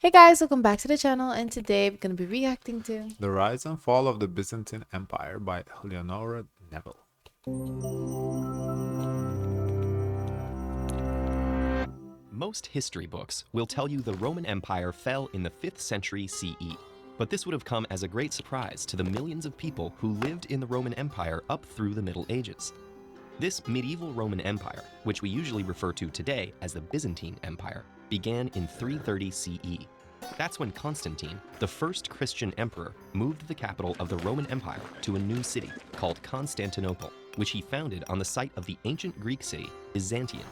Hey guys, welcome back to the channel, and today we're going to be reacting to The Rise and Fall of the Byzantine Empire by Leonora Neville. Most history books will tell you the Roman Empire fell in the 5th century CE. But this would have come as a great surprise to the millions of people who lived in the Roman Empire up through the Middle Ages. This medieval Roman Empire, which we usually refer to today as the Byzantine Empire, began in 330 CE. That's when Constantine, the first Christian emperor, moved the capital of the Roman Empire to a new city called Constantinople, which he founded on the site of the ancient Greek city Byzantium.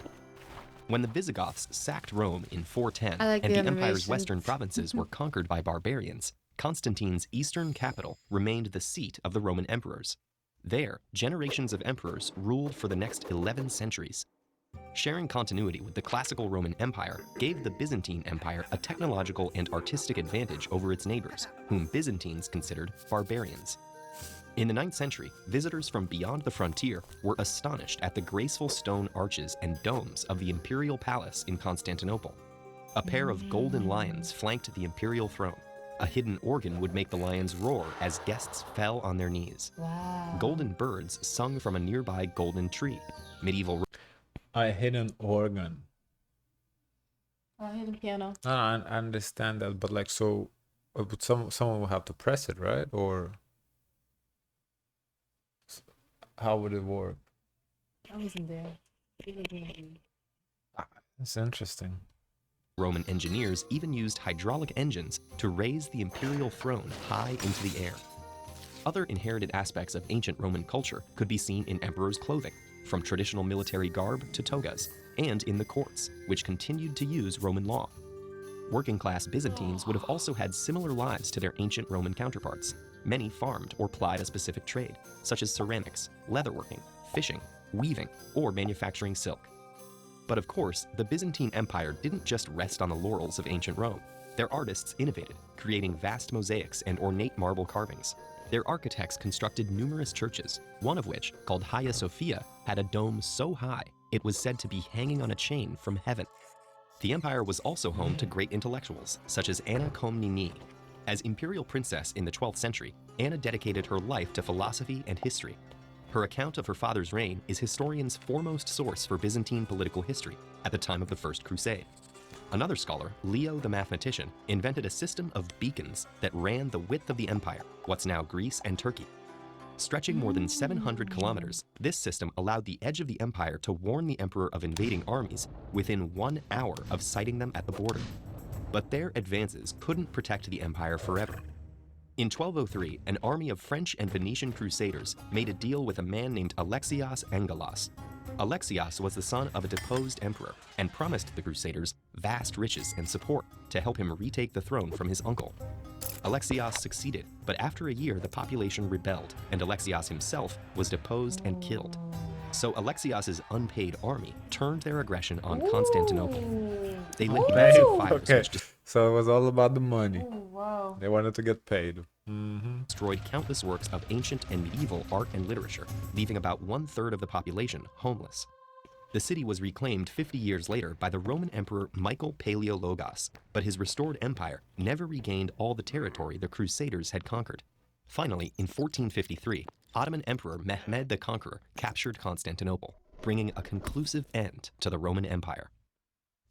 When the Visigoths sacked Rome in 410 I like and the the empire's animation. western provinces were conquered by barbarians, Constantine's eastern capital remained the seat of the Roman emperors. There, generations of emperors ruled for the next 11 centuries. Sharing continuity with the classical Roman Empire gave the Byzantine Empire a technological and artistic advantage over its neighbors, whom Byzantines considered barbarians. In the 9th century, visitors from beyond the frontier were astonished at the graceful stone arches and domes of the imperial palace in Constantinople. A pair of golden lions flanked the imperial throne. A hidden organ would make the lions roar as guests fell on their knees. Wow. Golden birds sung from a nearby golden tree. Medieval A hidden organ. Oh, hidden piano. No, I understand that, but like, so would someone would have to press it, right? Or how would it work? I wasn't there. That's interesting. Roman engineers even used hydraulic engines to raise the imperial throne high into the air. Other inherited aspects of ancient Roman culture could be seen in emperors' clothing, from traditional military garb to togas, and in the courts, which continued to use Roman law. Working-class Byzantines would have also had similar lives to their ancient Roman counterparts. Many farmed or plied a specific trade, such as ceramics, leatherworking, fishing, weaving, or manufacturing silk. But of course, the Byzantine Empire didn't just rest on the laurels of ancient Rome. Their artists innovated, creating vast mosaics and ornate marble carvings. Their architects constructed numerous churches, one of which, called Hagia Sophia, had a dome so high it was said to be hanging on a chain from heaven. The empire was also home to great intellectuals, such as Anna Komnene. As imperial princess in the 12th century, Anna dedicated her life to philosophy and history. Her account of her father's reign is historians' foremost source for Byzantine political history at the time of the First Crusade. Another scholar, Leo the mathematician, invented a system of beacons that ran the width of the empire, what's now Greece and Turkey. Stretching more than 700 kilometers, this system allowed the edge of the empire to warn the emperor of invading armies within 1 hour of sighting them at the border. But their advances couldn't protect the empire forever. In 1203, an army of French and Venetian crusaders made a deal with a man named Alexios Angelos. Alexios was the son of a deposed emperor and promised the crusaders vast riches and support to help him retake the throne from his uncle. Alexios succeeded, but after a year the population rebelled and Alexios himself was deposed and killed. So Alexios' unpaid army turned their aggression on Constantinople. They lit massive fires Okay, which so it was all about the money. Oh, wow. They wanted to get paid. destroyed countless works of ancient and medieval art and literature, leaving about 1/3 of the population homeless. The city was reclaimed 50 years later by the Roman Emperor Michael Palaeologus, but his restored empire never regained all the territory the Crusaders had conquered. Finally, in 1453, Ottoman Emperor Mehmed the Conqueror captured Constantinople, bringing a conclusive end to the Roman Empire.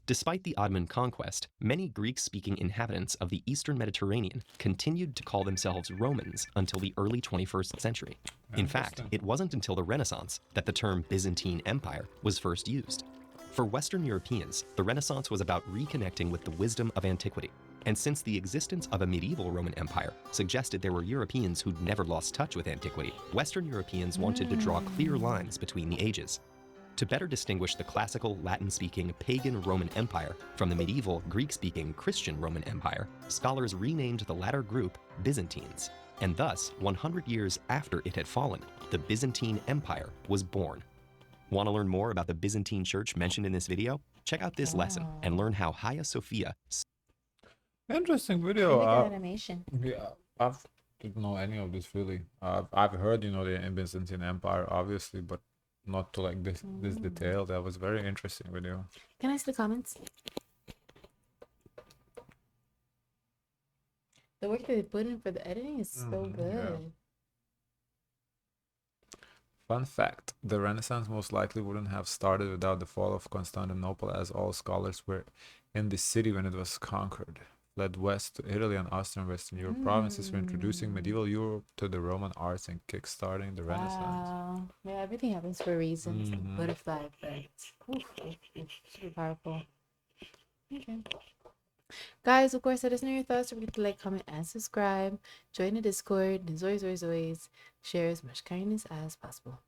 Despite the Ottoman conquest, many Greek-speaking inhabitants of the Eastern Mediterranean continued to call themselves Romans until the early 21st century. In fact, it wasn't until the Renaissance that the term Byzantine Empire was first used. For Western Europeans, the Renaissance was about reconnecting with the wisdom of antiquity. And since the existence of a medieval Roman Empire suggested there were Europeans who'd never lost touch with antiquity, Western Europeans wanted to draw clear lines between the ages. To better distinguish the classical Latin-speaking pagan Roman Empire from the medieval Greek-speaking Christian Roman Empire, scholars renamed the latter group Byzantines, and thus, 100 years after it had fallen, the Byzantine Empire was born. Want to learn more about the Byzantine Church mentioned in this video? Check out this lesson and learn how Hagia Sophia. Interesting Really video. good animation. Yeah, I've didn't know any of this really. I've heard, the Byzantine Empire, obviously, but not to like this detail. That was very interesting video. Can I see the comments? The work that they put in for the editing is so Mhm, yeah. good. Fun fact, the Renaissance most likely wouldn't have started without the fall of Constantinople, as all scholars were in the city when it was conquered. Fled west to Italy and Austrian Western Europe provinces for introducing medieval Europe to the Roman arts and kickstarting the Renaissance. Wow. Yeah, everything happens for a reason. It's the Mhm. butterfly effect. Oof, oof, oof. Super powerful. Okay. Guys, of course, let us know your thoughts. Don't forget to like, comment, and subscribe. Join the Discord. And as always, share as much kindness as possible.